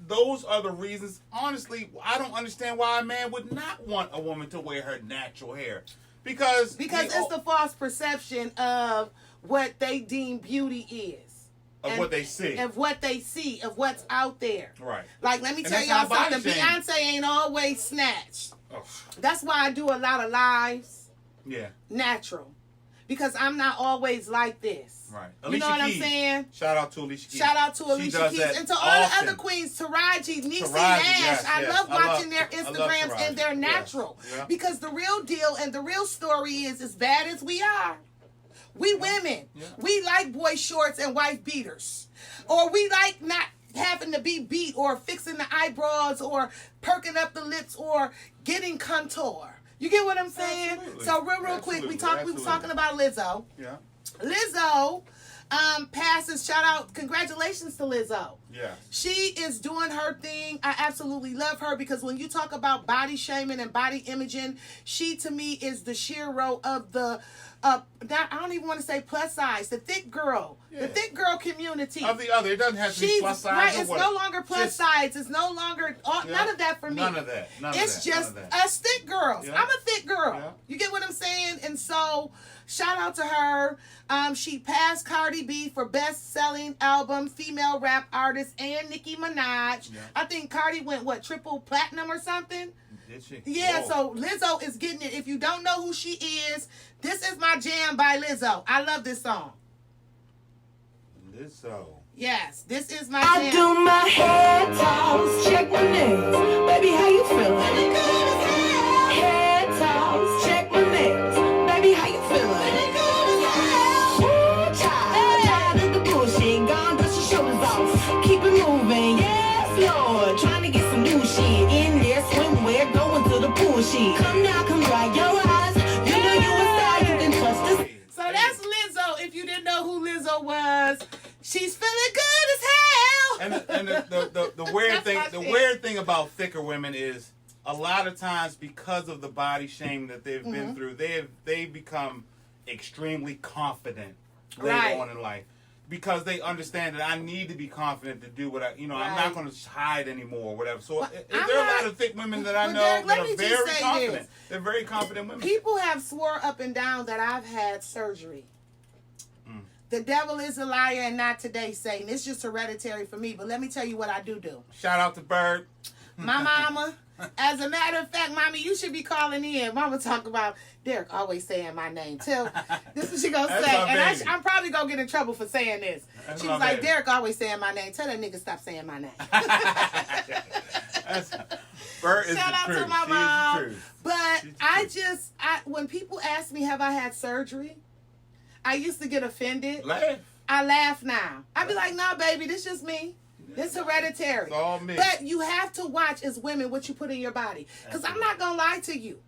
those are the reasons. Honestly, I don't understand why a man would not want a woman to wear her natural hair. Because it's the false perception of what they deem beauty is. Of what they see. Of what they see, of what's out there. Right. Like, let me And tell that's y'all not body something. shaming. Beyonce ain't always snatched. Oh, That's why I do a lot of lives yeah. natural. Because I'm not always like this. Right. You know what I'm Keys. saying? Shout out to Alicia Keys. Shout out to She Alicia does Keys. that And to all often. the other queens, Taraji, Niecy Taraji, Nash. yes, I yes. love I love- watching their I love Instagrams Taraji. and they're Yes. natural. Yeah. Because the real deal and the real story is, as bad as we are, we women, we like boy shorts and wife beaters. Or we like not having to be beat or fixing the eyebrows or perking up the lips or getting contour. You get what I'm saying? Absolutely. So real quick, we was talking about Lizzo. Yeah. Lizzo passes, shout out, congratulations to Lizzo. Yeah. She is doing her thing. I absolutely love her because when you talk about body shaming and body imaging, she to me is the Shiro of the I don't even want to say plus size, the thick girl, the thick girl community. Of the other, it doesn't have to be plus size. Right, or it's what. no longer plus Just- size. It's no longer none of that for me. None of that. It's just us thick girls. Yeah. I'm a thick girl. Yeah. You get what I'm saying? And so, shout out to her. She passed Cardi B for best-selling album, female rap artist, and Nicki Minaj. Yeah. I think Cardi went, triple platinum or something? Did she? Yeah, Whoa. so Lizzo is getting it. If you don't know who she is, this is my jam by Lizzo. I love this song. Lizzo. Yes, this is my I jam. do my hair toss, check my nails. Baby, how you feeling? Hair toss, check my nails. Baby, how you feeling? Ooh, child, tired of the bullshit. Gone, dust your shoulders off. Keep it moving, yes, Lord. Trying to get some new shit in there. Swimwear, going to the pool shit. Come now, come dry your eyes. You know you a star, you can trust us. So that's Lizzo. If you didn't know who Lizzo was, she's feeling good as hell. And the weird thing, weird thing about thicker women is a lot of times because of the body shame that they've been through, they become extremely confident later on in life. Because they understand that I need to be confident to do what I'm not going to hide anymore or whatever. So there are a lot of thick women that I know Derek, that let me are just very say confident. this. They're very confident women. People have swore up and down that I've had surgery. The devil is a liar and not today, Satan. It's just hereditary for me. But let me tell you what I do. Shout out to Bird. My mama, as a matter of fact, mommy, you should be calling in. Mama talk about Derek always saying my name. This is what she gonna That's say. my And baby. I'm probably gonna get in trouble for saying this. That's She my was like, baby. Derek always saying my name. Tell that nigga stop saying my name. Bird is Shout the out truth. to my She mom. is the truth. But She's the I truth. just, when people ask me, have I had surgery? I used to get offended. Laugh. I laugh now. I be like, nah, baby, this just me. This hereditary. It's all me. But you have to watch as women what you put in your body. Because I'm not going to lie to you.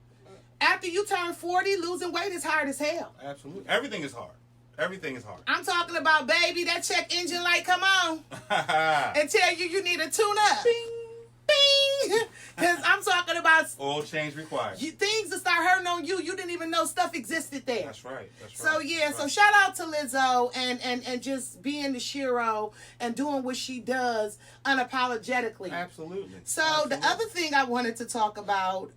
After you turn 40, losing weight is hard as hell. Absolutely. Everything is hard. Everything is hard. I'm talking about, baby, that check engine light come on and tell you need a tune-up. Bing! Bing! Because I'm talking about realize oil change required. Things that start hurting on you. You didn't even know stuff existed there. That's right. That's so right. yeah, That's so right. shout out to Lizzo and just being the shero and doing what she does unapologetically. Absolutely. So Absolutely. the other thing I wanted to talk about,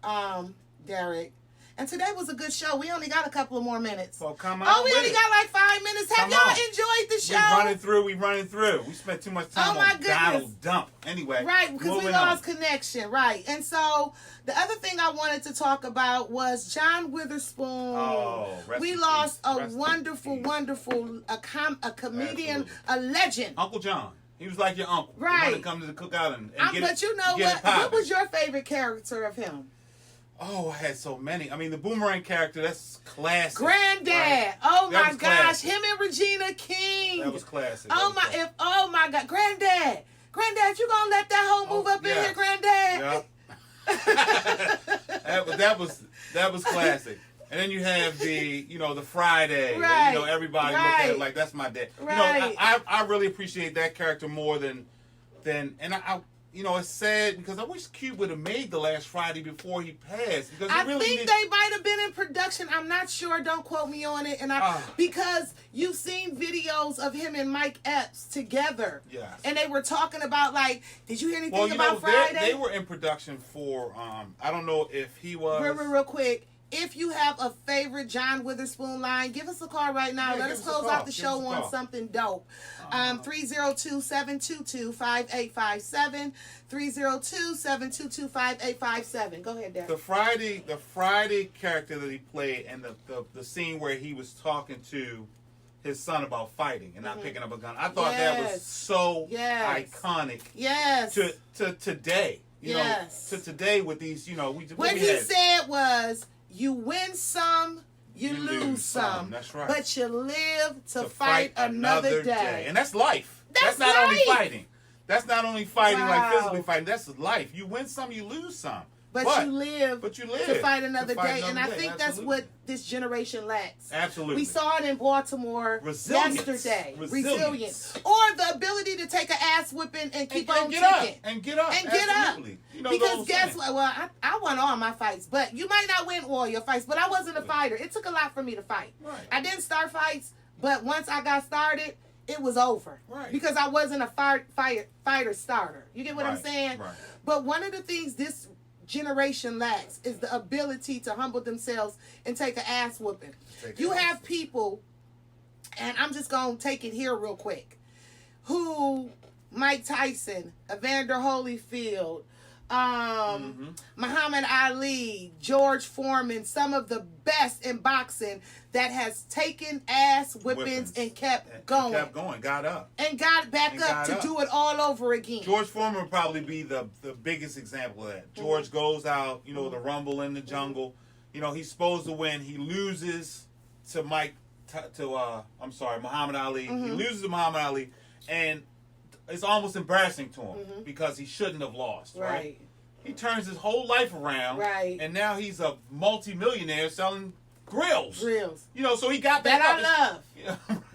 Derek. And today was a good show. We only got a couple of more minutes. Well, come on. Oh, we only got like 5 minutes. Have y'all enjoyed the show? We running through. We spent too much time my on Donald goodness. Dump. Anyway. Right, because we lost connection. Right. And so the other thing I wanted to talk about was John Witherspoon. Oh, we lost a wonderful a comedian, a legend. Uncle John. He was like your uncle. Right. He wanted to come to the cookout and get but it, you know get what was your favorite character of him? Oh, I had so many. I mean, the Boomerang character, that's classic. Granddad. Right? Oh my gosh. Him and Regina King. That was classic. Oh my God. Granddad, you gonna let that hoe move up in here, Granddad? Yeah. that was classic. And then you have the Friday. Right. Everybody look at it like that's my dad. Right. I really appreciate that character more than and I it's sad because I wish Cube would have made the last Friday before he passed. Because I think they might have been in production. I'm not sure. Don't quote me on it. And because you've seen videos of him and Mike Epps together. Yes. And they were talking about did you hear anything about Friday? They were in production for I don't know if he was real quick. If you have a favorite John Witherspoon line, give us a call right now. Let us close out the show on something dope. 302-722-5857. 302-722-5857. Go ahead, Derek. The Friday character that he played and the scene where he was talking to his son about fighting and not picking up a gun. I thought that was so iconic. Yes. To today. To today with these, what he said was, you win some, you lose some. That's right. But you live to fight another day. And that's life. That's not life. only fighting. That's not only fighting like physically fighting. That's life. You win some, you lose some. But you live to fight another day. And I think that's what this generation lacks. Absolutely. We saw it in Baltimore yesterday. Resilience. Or the ability to take an ass whipping and keep on kicking. And get up. Because guess what? Well, I won all my fights. But you might not win all your fights. But I wasn't a fighter. It took a lot for me to fight. Right. I didn't start fights. But once I got started, it was over. Right. Because I wasn't a fighter starter. You get what I'm saying? Right. But one of the things this generation lacks is the ability to humble themselves and take an ass whooping. You have people, and I'm just going to take it here real quick, who Mike Tyson, Evander Holyfield, Muhammad Ali, George Foreman, some of the best in boxing that has taken ass whippings and kept going. Got up. And got back up to do it all over again. George Foreman would probably be the biggest example of that. George goes out, the rumble in the jungle. He's supposed to win. He loses to Muhammad Ali. He loses to Muhammad Ali. And it's almost embarrassing to him because he shouldn't have lost, right? He turns his whole life around, right? And now he's a multi-millionaire selling grills. So he got back up. That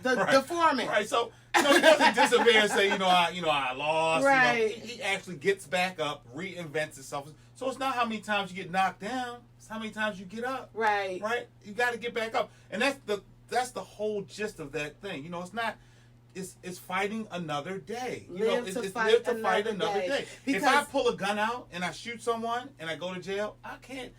I love. The foreman. Right, so he doesn't disappear and say, I lost. Right. He actually gets back up, reinvents himself. So it's not how many times you get knocked down, it's how many times you get up. Right. Right? You got to get back up. And that's the whole gist of that thing. It's not... It's fighting another day. It's live to fight another day. If I pull a gun out and I shoot someone and I go to jail, I can't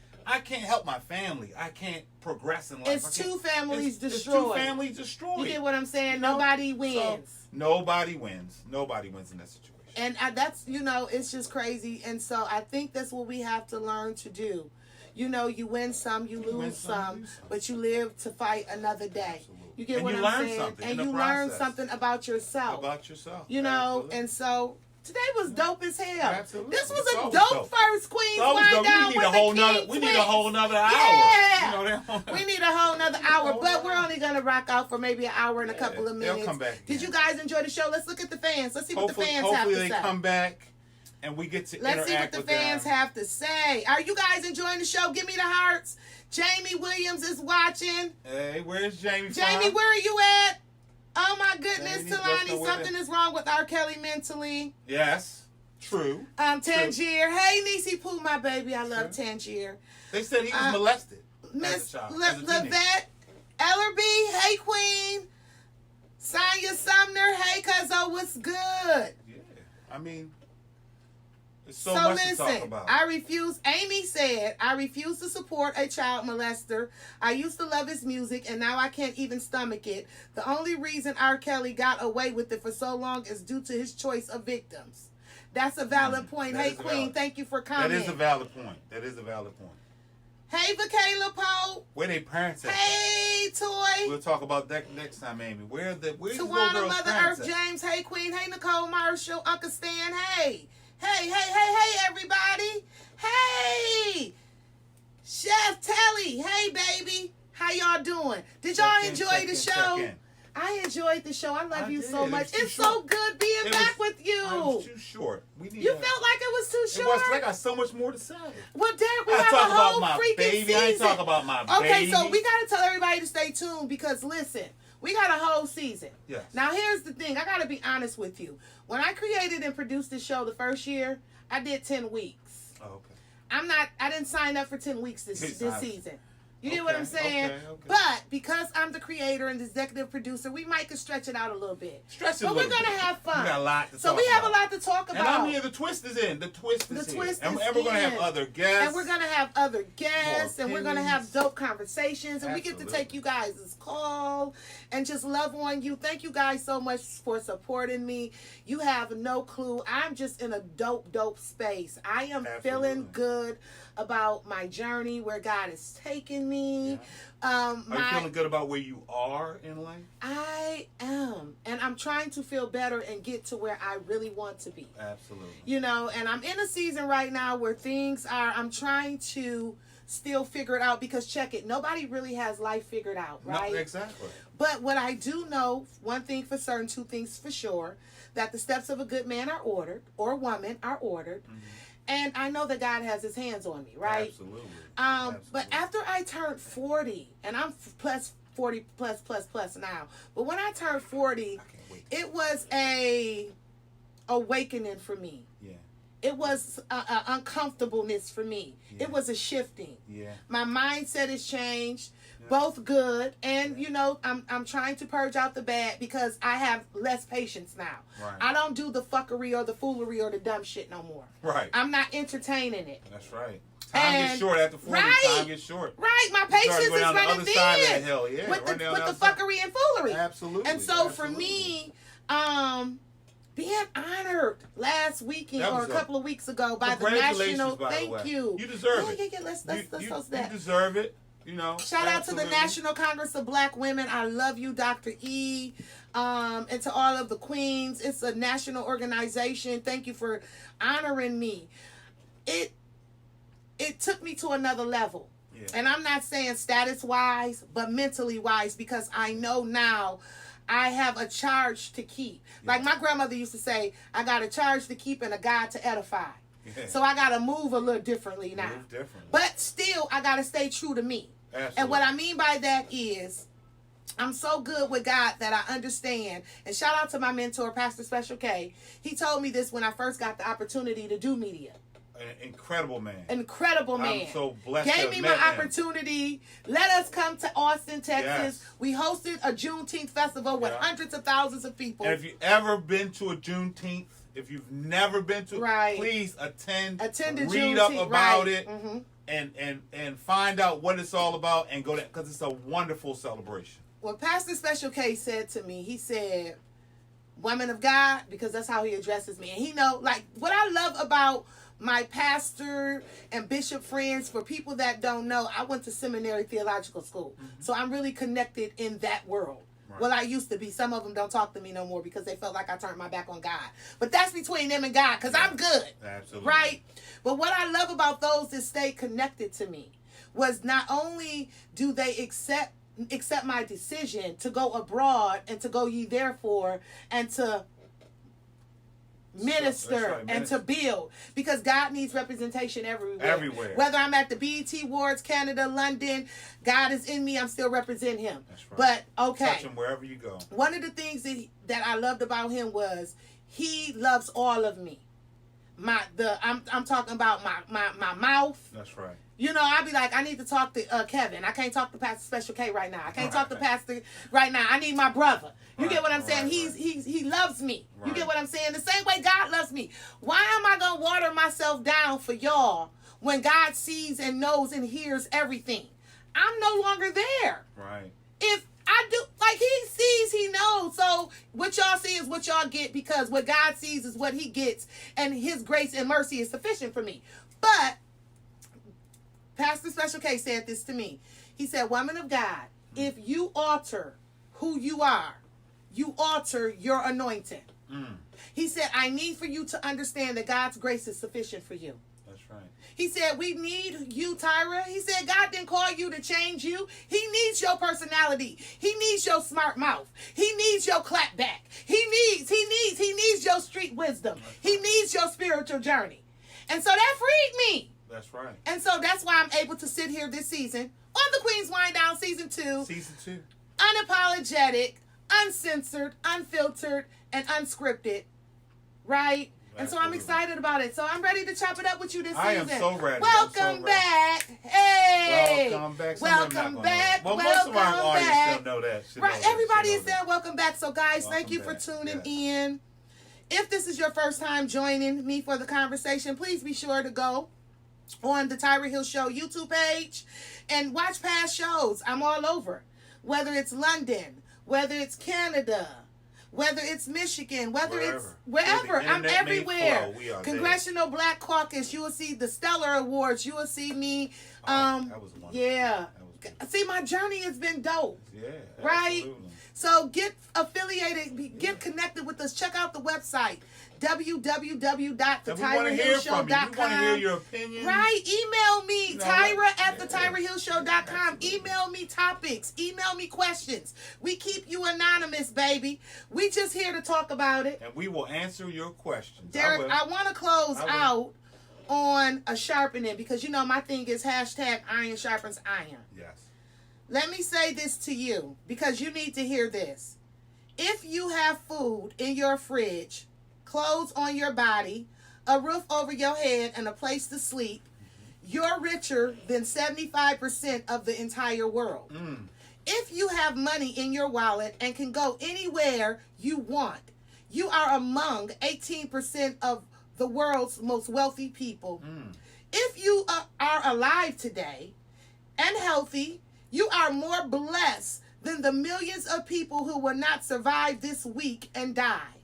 help my family. I can't progress in life. It's two families destroyed. It's two families destroyed. You get what I'm saying? Nobody wins. So, nobody wins. Nobody wins in that situation. And that's, it's just crazy. And so I think that's what we have to learn to do. You win some, you lose some, but you live to fight another day. Absolutely. You get what I'm saying? And you learn something about yourself. Absolutely. And so today was dope as hell. Absolutely. This was a dope first Queen's Wind Down with the King We need a whole nother hour. Yeah. We need a whole nother hour, but we're only going to rock out for maybe an hour and a couple of minutes. They'll come back. Did you guys enjoy the show? Let's look at the fans. Let's see what the fans have to say. Hopefully they come back. And we get to Let's see what the fans have to say. Are you guys enjoying the show? Give me the hearts. Jamie Williams is watching. Hey, where's Jamie? Jamie, where are you at? Oh my goodness, Talani, something is wrong with R. Kelly mentally. Yes. True. Tangier. Hey, Niecy Pooh, my baby. I love Tangier. They said he was molested. Miss as a child, Levette, Ellerby, hey, Queen. Sonya Sumner, hey, Cuzzo, what's good? Yeah. I mean, there's so much to talk about. Amy said, I refuse to support a child molester. I used to love his music, and now I can't even stomach it. The only reason R. Kelly got away with it for so long is due to his choice of victims. That's a valid point. Hey, Queen, thank you for commenting. That is a valid point. Hey, Vakayla Poe. Where they parents at? Hey, Toy. We'll talk about that next time, Amy. Where's these little Tawana, girls' Mother parents Earth, at? James. Hey, Queen. Hey, Nicole Marshall. Uncle Stan. Hey, everybody. Hey, Chef Telly. Hey, baby. How y'all doing? Did y'all enjoy the show? I enjoyed the show. I love you so much. It's so good being back with you. I was too short. You felt like it was too short? I got so much more to say. Well, Derek, we have a whole freaking season. I ain't talk about my baby. Okay, so we got to tell everybody to stay tuned because, listen, we got a whole season. Yes. Now, here's the thing. I got to be honest with you. When I created and produced this show the first year, I did 10 weeks. Oh, okay. I didn't sign up for 10 weeks this season. You get what I'm saying? Okay. But because I'm the creator and the executive producer, we might could stretch it out a little bit. But we're going to have fun. We got a lot to talk about. So we have a lot to talk about. And I'm here. The twist is in. And we're going to have other guests. And we're going to have other guests. And we're going to have dope conversations. And we get to take you guys' call and just love on you. Thank you guys so much for supporting me. You have no clue. I'm just in a dope space. I am feeling good about my journey, where God is taking me. Are you feeling good about where you are in life? I am. And I'm trying to feel better and get to where I really want to be. Absolutely. You know, and I'm in a season right now where I'm trying to still figure it out because check it, nobody really has life figured out, right? No, exactly. But what I do know, one thing for certain, two things for sure, that the steps of a good man are ordered, or woman are ordered. Mm-hmm. And I know that God has his hands on me, right? Absolutely. But after I turned 40, and I'm plus 40 plus now, but when I turned 40, it was a awakening for me. Yeah. It was a uncomfortableness for me. Yeah. It was a shifting. Yeah. My mindset has changed. Both good, and you know, I'm trying to purge out the bad because I have less patience now. Right. I don't do the fuckery or the foolery or the dumb shit no more. Right. I'm not entertaining it. That's right. Time gets short after 40. Right. Time gets short. Right. My patience is running thin with the fuckery and foolery. Absolutely. And so for me, being honored last weekend or a couple of weeks ago by the national. Thank you. You deserve it. Yeah. Let's host that. You deserve it. You know, shout out to the National Congress of Black Women. I love you, Dr. E, and to all of the queens. It's a national organization. Thank you for honoring me. It took me to another level. Yeah. And I'm not saying status wise, but mentally wise, because I know now I have a charge to keep. Yeah. Like my grandmother used to say, I got a charge to keep and a God to edify. Yeah. So I got to move a little differently now. But still, I got to stay true to me. Absolutely. And what I mean by that is, I'm so good with God that I understand. And shout out to my mentor, Pastor Special K. He told me this when I first got the opportunity to do media. An incredible man. I'm so blessed. Gave me my opportunity. Let us come to Austin, Texas. Yes. We hosted a Juneteenth festival with hundreds of thousands of people. And if you've ever been to a Juneteenth, if you've never been to, please attend. Read up about it. Mm-hmm. And find out what it's all about and go there because it's a wonderful celebration. Well, Pastor Special K said to me, he said, "Woman of God," because that's how he addresses me. And he know, like, what I love about my pastor and bishop friends, for people that don't know, I went to seminary theological school. Mm-hmm. So I'm really connected in that world. Right. Well, I used to be. Some of them don't talk to me no more because they felt like I turned my back on God. But that's between them and God because I'm good. Absolutely. Right? But what I love about those that stay connected to me was not only do they accept my decision to go abroad and to go ye therefore and to minister and to build, because God needs representation everywhere. Whether I'm at the BET Awards, Canada, London, God is in me. I'm still representing Him. That's right. But okay, touch Him wherever you go. One of the things that I loved about Him was He loves all of me. I'm talking about my mouth. That's right. You know, I'd be like, I need to talk to Kevin. I can't talk to Pastor Special K right now. I can't talk to Pastor right now. I need my brother. You get what I'm saying? He loves me. You get what I'm saying? The same way God loves me. Why am I gonna water myself down for y'all when God sees and knows and hears everything? I'm no longer there. Right. If I do, like, he sees, he knows. So what y'all see is what y'all get, because what God sees is what he gets, and his grace and mercy is sufficient for me. But Pastor Special K said this to me. He said, woman of God, if you alter who you are, you alter your anointing. He said, I need for you to understand that God's grace is sufficient for you. That's right. He said, we need you, Tyra. He said, God didn't call you to change you. He needs your personality. He needs your smart mouth. He needs your clap back. He needs your street wisdom. He needs your spiritual journey. And so that freed me. That's right. And so that's why I'm able to sit here this season on the Queen's Wind Down Season 2. Season 2. Unapologetic, uncensored, unfiltered, and unscripted. Right? And so I'm excited about it. So I'm ready to chop it up with you this season. I am so ready. Welcome back. Hey. Welcome back. Welcome back. Well, most of our audience still know that. Right. Everybody is saying welcome back. So guys, thank you for tuning in. If this is your first time joining me for the conversation, please be sure to go on the Tyra Hill Show YouTube page and watch past shows. I'm all over. Whether it's London, whether it's Canada, whether it's Michigan, whether it's wherever. I'm everywhere. Congressional Black Caucus. You will see the Stellar Awards. You will see me. That was wonderful. Yeah. See, my journey has been dope. Yeah. Right? Absolutely. So get affiliated, get connected with us. Check out the website, www.thetyrahillshow.com. We want to hear from you. We want to hear your opinion. Right. Email me, Tyra@thetyrahillshow.com. Email me topics. Email me questions. We keep you anonymous, baby. We just here to talk about it. And we will answer your questions. Derek, I want to close out on a sharpening, because you know my thing is hashtag iron sharpens iron. Yes. Let me say this to you, because you need to hear this. If you have food in your fridge, clothes on your body, a roof over your head, and a place to sleep, you're richer than 75% of the entire world. If you have money in your wallet and can go anywhere you want, you are among 18% of the world's most wealthy people. If you are alive today and healthy, you are more blessed than the millions of people who will not survive this week and die.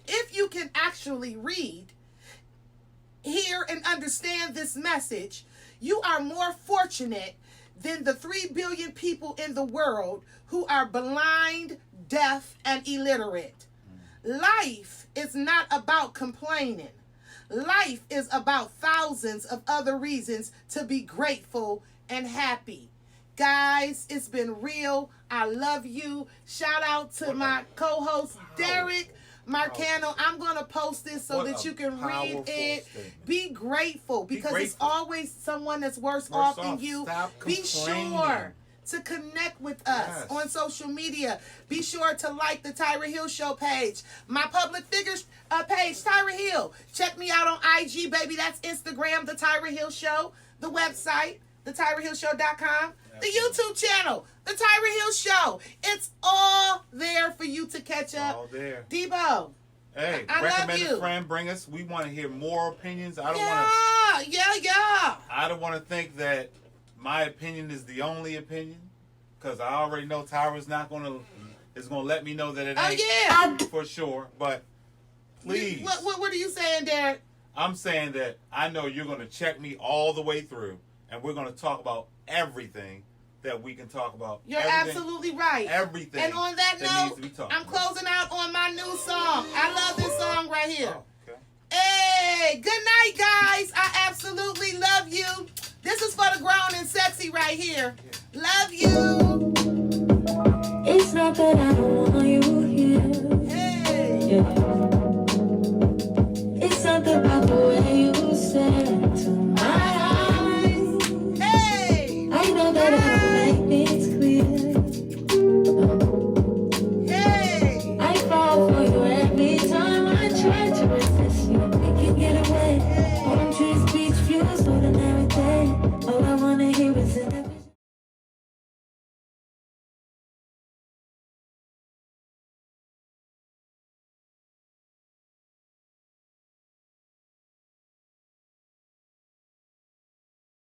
If you can actually read, hear, and understand this message, you are more fortunate than the 3 billion people in the world who are blind, deaf, and illiterate. Life is not about complaining. Life is about thousands of other reasons to be grateful and happy. Guys, it's been real. I love you. Shout out to my co-host, Derek Marcano. I'm going to post this so that you can read it. Be grateful, because it's always someone that's worse off than you. Be sure to connect with us on social media. Be sure to like the Tyra Hill Show page. My public figures page, Tyra Hill. Check me out on IG, baby. That's Instagram, the Tyra Hill Show. The website, thetyrahillshow.com. The YouTube channel, the Tyra Hill Show. It's all there for you to catch up. All there. Debo. Hey, I recommend love you. a friend. Bring us. We want to hear more opinions. I don't I don't want to think that my opinion is the only opinion, because I already know Tyra's not is gonna let me know that it ain't for sure. But please, what are you saying, Derek? I'm saying that I know you're gonna check me all the way through, and we're gonna talk about everything that we can talk about. You're absolutely right. Everything. And on that note, I'm closing out on my new song. I love this song right here. Oh, okay. Hey, good night, guys. I absolutely love you. This is for the grown and sexy right here. Love you. It's not that I don't want you here. Hey. Yeah. It's something about the way you stare into my eyes. Hey. I know that I don't make things clear. Hey. I fall for you every time I try to